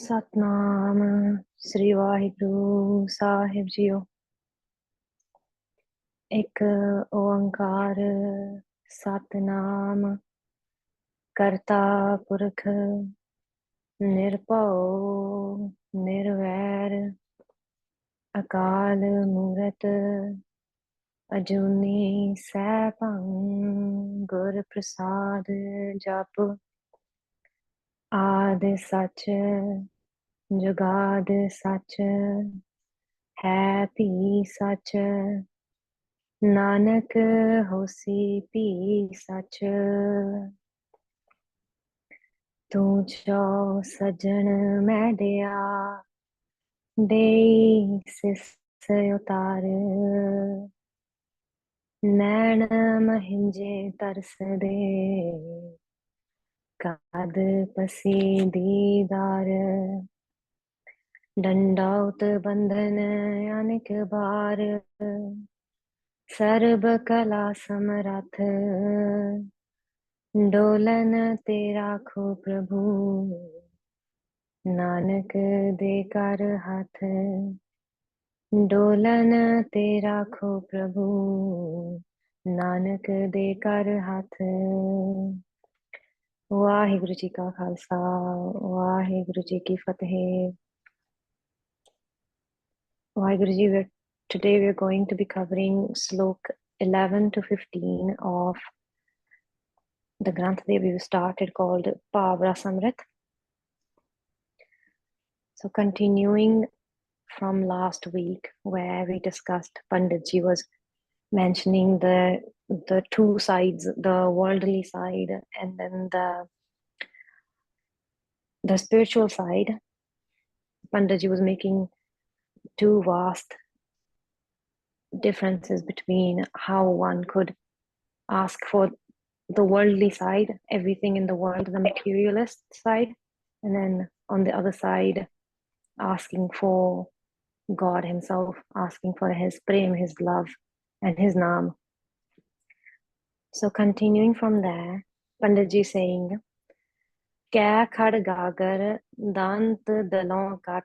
सतनाम श्री वाहिगुरु साहिब जीओ। एक ओंकार सतनाम करता पुरख निरभउ निर्वैर अकाल मूरत अजूनी सैभं गुर प्रसाद जप आद सच जुगाद सच है भी सच नानक होसी भी सच। तू जो सजन मैडिया दे सिस उतार नैन महिंजे तरस दे कद पसी दीदार दंडौत बंधन अनेक बार सर्ब कला समरथ डोलन तेरा खो प्रभु नानक दे कर हाथ डोलन तेरा खो प्रभु नानक दे कर हाथ। वाहिगुरु जी का खालसा वाहिगुरु जी की फतेह। Waheguru ji, today we are going to be covering Salok 11 to 15 of the Granth that we started called Bhavarsamrit. So continuing from last week where we discussed, Panditji was mentioning the two sides, the worldly side and then the spiritual side. Panditji was making two vast differences between how one could ask for the worldly side, everything in the world, the materialist side, and then on the other side, asking for God himself, asking for his prem, his love, and his naam. So continuing from there, Panditji saying, Kya khad gagar dant dalon kat.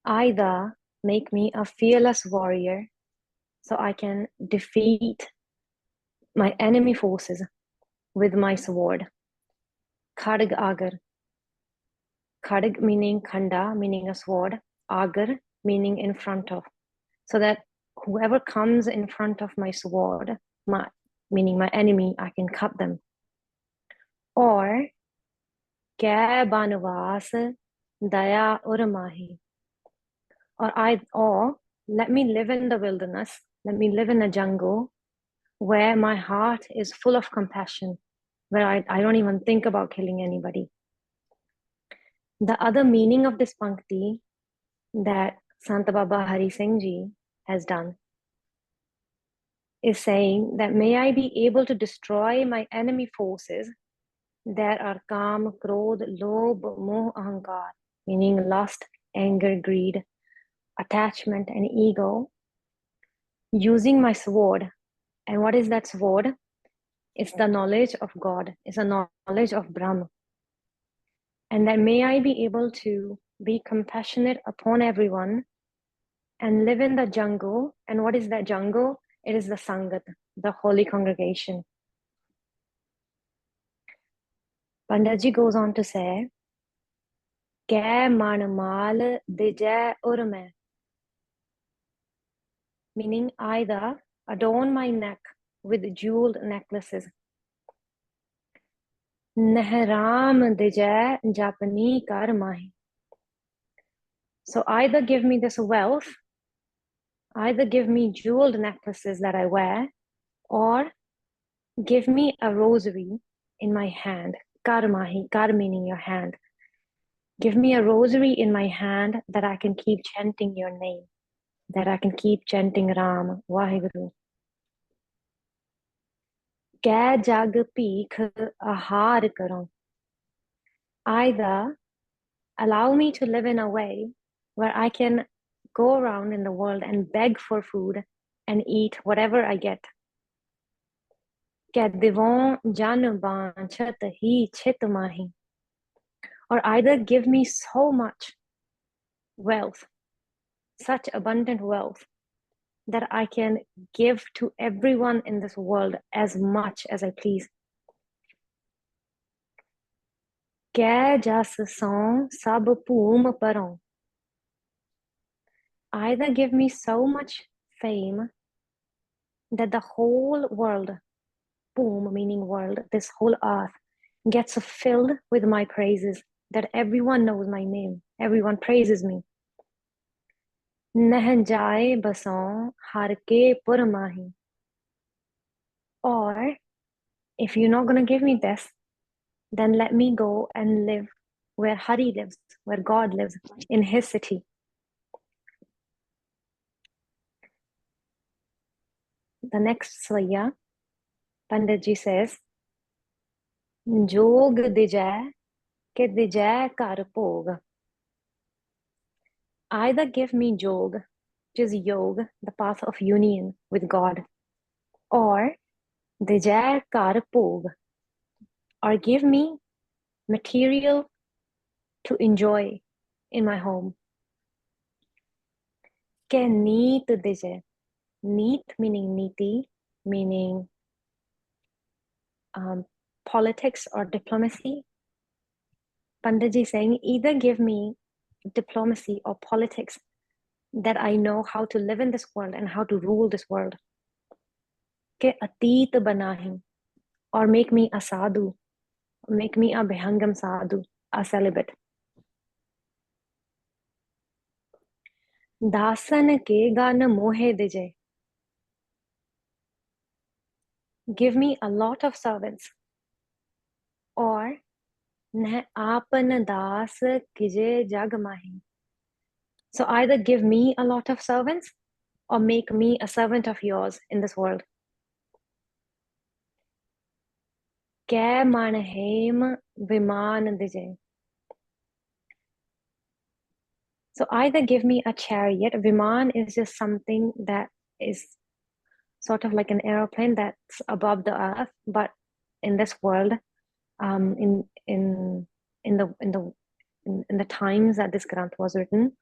Either make me a fearless warrior so I can defeat my enemy forces with my sword. Khadg agar. Khadg meaning khanda, meaning a sword. Agar meaning in front of. So that whoever comes in front of my sword, meaning my enemy, I can cut them. Or Kya banvas daya urmahi. Or let me live in the wilderness, let me live in a jungle where my heart is full of compassion, where I don't even think about killing anybody. The other meaning of this pankti that Sant Baba Hari Singh Ji has done is saying that may I be able to destroy my enemy forces that are Kam, Krodh, Lobh, Moh, Ahankar, meaning lust, anger, greed, attachment, and ego, using my sword. And what is that sword? It's the knowledge of God, it's a knowledge of Brahma. And that may I be able to be compassionate upon everyone and live in the jungle. And what is that jungle? It is the Sangat, the holy congregation. Panditji goes on to say, Kya man mal dijay urme, meaning either adorn my neck with jeweled necklaces. Nehram dijay japani kar mahi. So either give me this wealth, either give me jeweled necklaces that I wear, or give me a rosary in my hand. Kar mahi, kar meaning your hand. Give me a rosary in my hand that I can keep chanting your name, that I can keep chanting Ram, Vaheguru. Kya jag peekh ahar karon. Either allow me to live in a way where I can go around in the world and beg for food and eat whatever I get. Kya divon jan banchat hi chit mahi. or either give me so much wealth, such abundant wealth, that I can give to everyone in this world as much as I please. Keh jas son sab poom paron. Either give me so much fame that the whole world, poom meaning world, this whole earth, gets filled with my praises, that everyone knows my name, everyone praises me. Neh jaye bason har ke pur mahi. Or, if you're not going to give me this, then let me go and live where Hari lives, where God lives, in his city. The next slaya, Panditji says, Jog dijay ke dijay kar pog. Either give me jog, which is yoga, the path of union with God, or dijay kar pog, or give me material to enjoy in my home. Ke neet dijay. Neet meaning niti, meaning politics or diplomacy. Panditji saying, either give me diplomacy or politics that I know how to live in this world and how to rule this world. Ke ateet banahi, or make me a sadhu, make me a bihangam sadhu, a celibate. Dasan ke gan mohe dijay. Give me a lot of servants, or neh apan das kije jag mahi. So either give me a lot of servants or make me a servant of yours in this world. Keh manhem viman dijay. So either give me a chariot. Viman is just something that is sort of like an aeroplane that's above the earth, but in this world, in the times that this Granth was written,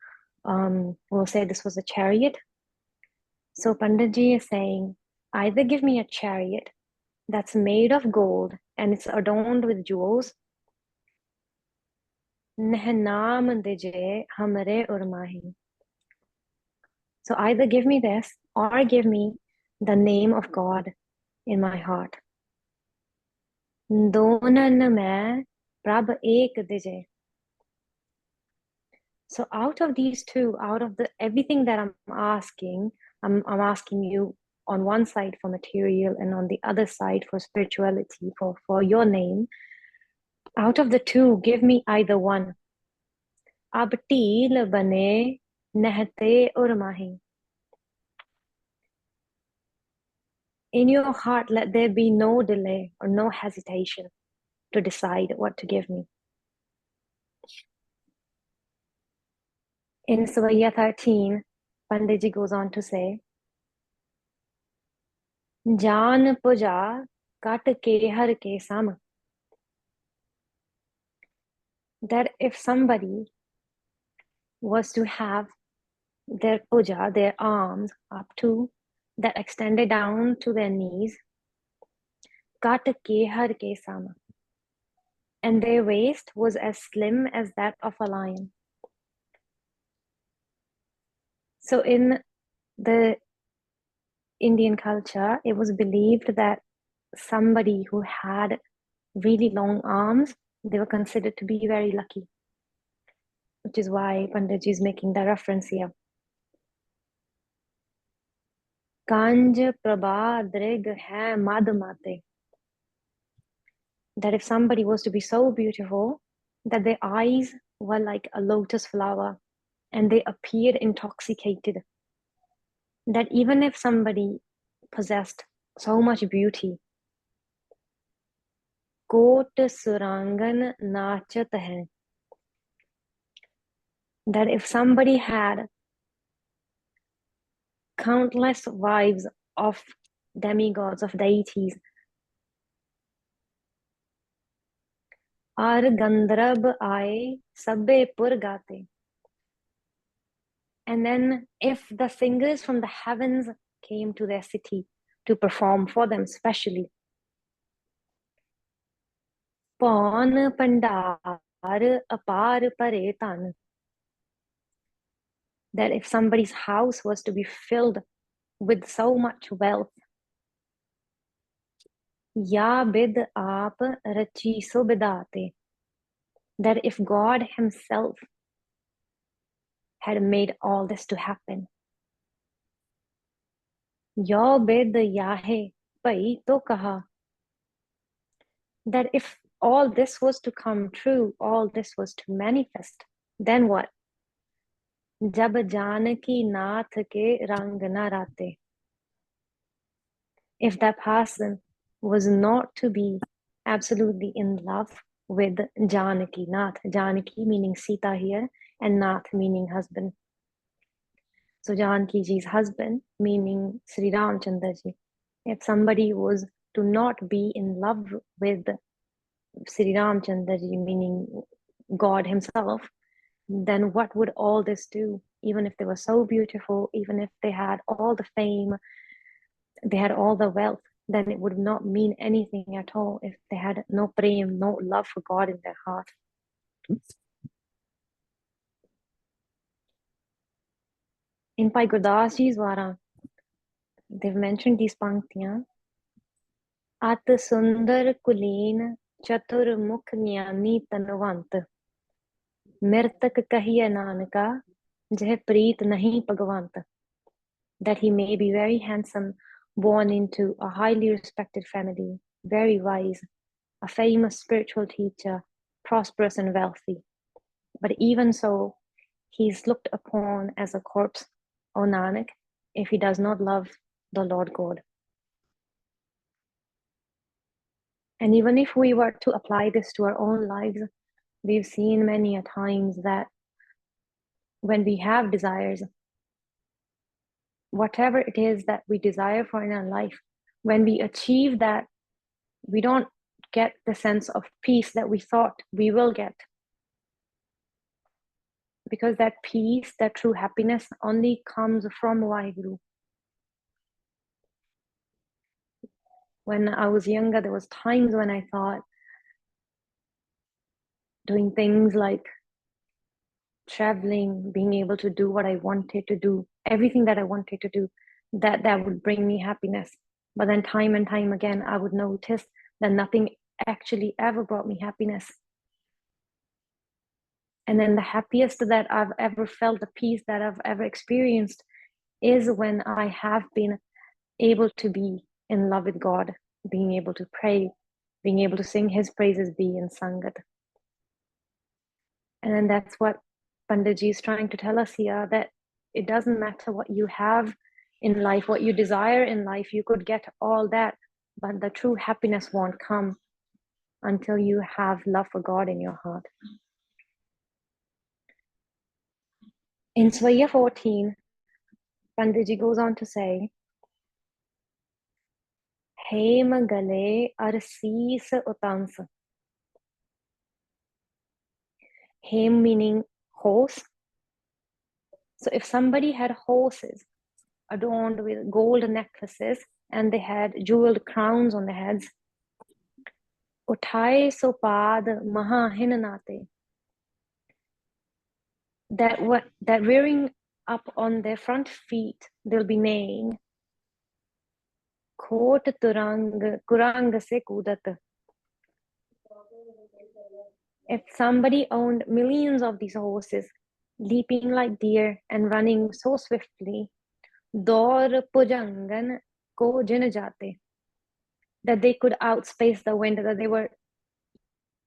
we'll say this was a chariot. So Panditji is saying, either give me a chariot that's made of gold and it's adorned with jewels. Naam dijay hamare urmahi. So either give me this or give me the name of God in my heart. Donan mein prab ek dijay. So out of these two, out of everything that I'm asking you on one side for material and on the other side for spirituality, for your name. Out of the two, give me either one. Ab til bane nehte urmahi. In your heart, let there be no delay or no hesitation to decide what to give me. In Savaya 13, Panditji goes on to say, Jaan puja kat ke har ke sam. That if somebody was to have their puja, their arms up to, that extended down to their knees, kat ke har ke sam, and their waist was as slim as that of a lion. So in the Indian culture, it was believed that somebody who had really long arms, they were considered to be very lucky, which is why Panditji is making the reference here. Kanj prabha drig hai mad mate. That if somebody was to be so beautiful that their eyes were like a lotus flower and they appeared intoxicated, that even if somebody possessed so much beauty, kot surangan nachat hai. That if somebody had countless wives of demigods, of deities, आर गंधर्व आए सबे पुर गाते. And then if the singers from the heavens came to their city to perform for them specially, pawn pandar apar pare tan, that if somebody's house was to be filled with so much wealth, ya bid aap rachi so bidate, that if God himself had made all this to happen, ya bid yahe pai to kaha, that if all this was to come true, all this was to manifest, then what? Jab Janaki Nath ke rang na rate. If that person was not to be absolutely in love with Janaki Nath, Janaki meaning Sita here, and Nath meaning husband. So Janaki ji's husband meaning Sri Ramchandra ji. If somebody was to not be in love with Sri Ramchandra ji, meaning God himself, then what would all this do? Even if they were so beautiful, even if they had all the fame, they had all the wealth, then it would not mean anything at all if they had no prem, no love for God in their heart. In Bhai Gurdas Ji's Vara, they've mentioned these panktiyan. At sundar kuleen chatur mukh jnani tanvant, mirtak kahiya nanaka jeh preet nahi bhagwant. That he may be very handsome, born into a highly respected family, very wise, a famous spiritual teacher, prosperous and wealthy. But even so, he is looked upon as a corpse, O Nanak, if he does not love the Lord God. And even if we were to apply this to our own lives, we've seen many a times that when we have desires, whatever it is that we desire for in our life, when we achieve that, we don't get the sense of peace that we thought we will get. Because that peace, that true happiness only comes from Vaheguru. When I was younger, there was times when I thought doing things like traveling, being able to do what I wanted to do, everything that I wanted to do, that would bring me happiness. But then time and time again, I would notice that nothing actually ever brought me happiness. And then the happiest that I've ever felt, the peace that I've ever experienced, is when I have been able to be in love with God, being able to pray, being able to sing his praises, be in Sangat. And then that's what Panditji is trying to tell us here, that it doesn't matter what you have in life, what you desire in life, you could get all that, but the true happiness won't come until you have love for God in your heart. In Swaya 14, Panditji goes on to say, Hem gale arsis utans. Hem meaning horse. So if somebody had horses adorned with gold necklaces and they had jeweled crowns on their heads, Uthai sopad maha hinanate, that rearing up on their front feet, they'll be neighing. Khot turang kurang se kudat. If somebody owned millions of these horses, leaping like deer and running so swiftly, Dor pujangan ko jin jate, that they could outspace the wind, that they were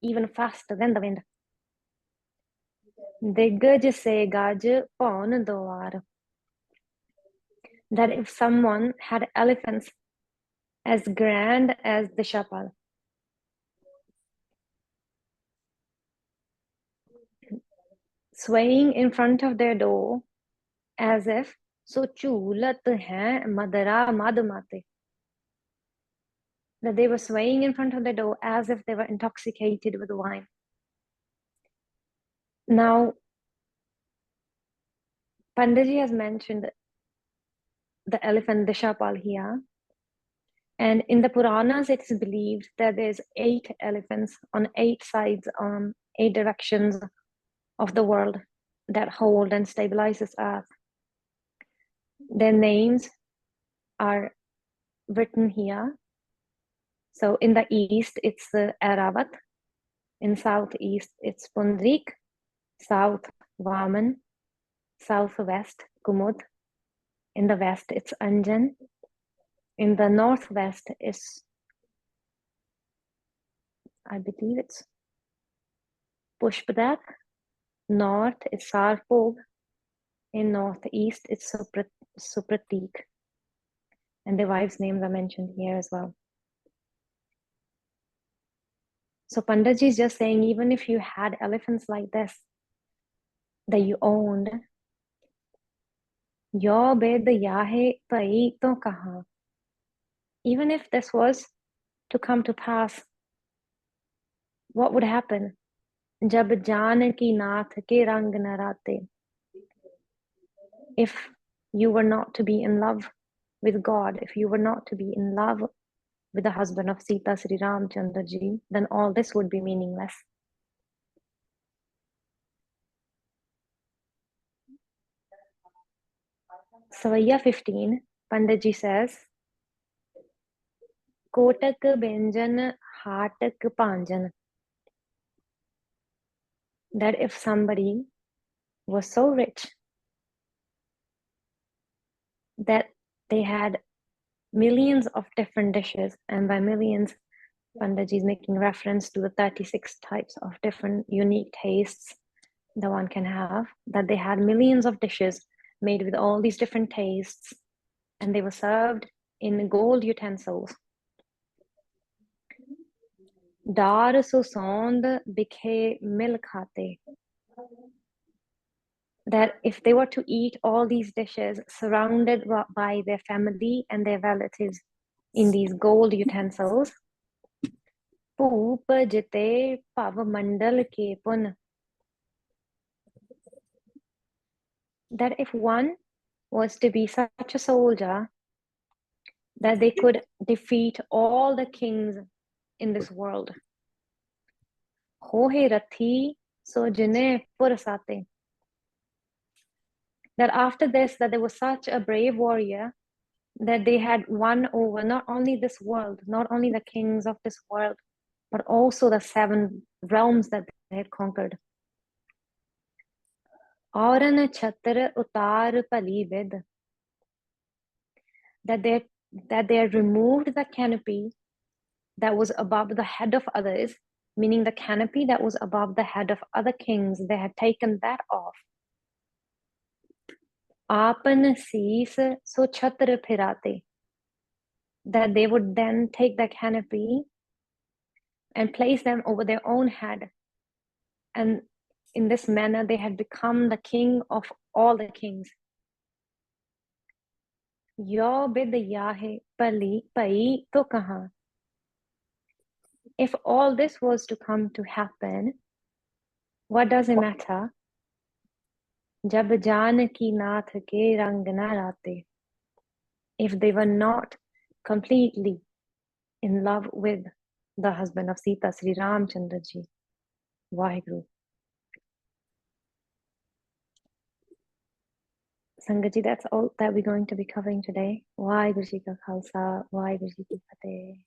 even faster than the wind. Diggaj se gaj paun doar, that if someone had elephants as grand as the Shapal, swaying in front of their door as if so chulat hai madara madmate, that they were swaying in front of the door as if they were intoxicated with wine. Now, Panditji has mentioned the elephant Dishapal here. And in the Puranas, it's believed that there's 8 elephants on 8 sides, on 8 directions of the world that hold and stabilize this earth. Their names are written here. So in the east, it's the Aravat. In southeast, it's Pundrik. South, Vaman. Southwest, Kumud. In the west, it's Anjan. In the northwest is, I believe it's Pushpadat. North is Sarpog. In northeast, it's Supratik. And the wives' names are mentioned here as well. So Panditji is just saying, even if you had elephants like this that you owned, yo bed yahe pai to kaha. Even if this was to come to pass, what would happen? Jab jaan ki naath ke rang na rate. If you were not to be in love with God, if you were not to be in love with the husband of Sita, Sri Ramchandra ji, then all this would be meaningless. Savaiya 15, Panditji says, Kotak Benjan Hatak Panjan. That if somebody was so rich that they had millions of different dishes, and by millions, Panditji is making reference to the 36 types of different unique tastes that one can have, that they had millions of dishes made with all these different tastes, and they were served in gold utensils. Dar susond bikhe mil khate. That if they were to eat all these dishes surrounded by their family and their relatives in these gold utensils, Poop jite pavamandal ke pun. That if one was to be such a soldier that they could defeat all the kings in this world, hohe rathi so jine purasate. That after this, that there was such a brave warrior that they had won over not only this world, not only the kings of this world, but also the 7 realms that they had conquered. Auran chatra utar pali ved. That they had removed the canopy that was above the head of others, meaning the canopy that was above the head of other kings, they had taken that off. Apan sees so chatra phirate. That they would then take the canopy and place them over their own head. And in this manner, they had become the king of all the kings. Yo bid yahe pali pai to kaha. If all this was to come to happen, what does it matter? Jab jaan ki naath ke rang na rate. If they were not completely in love with the husband of Sita, Sri Ramchandra ji. Vaheguru. Sangat ji, that's all that we're going to be covering today. Vaheguru ji ka Khalsa, Vaheguru ji ki Fateh.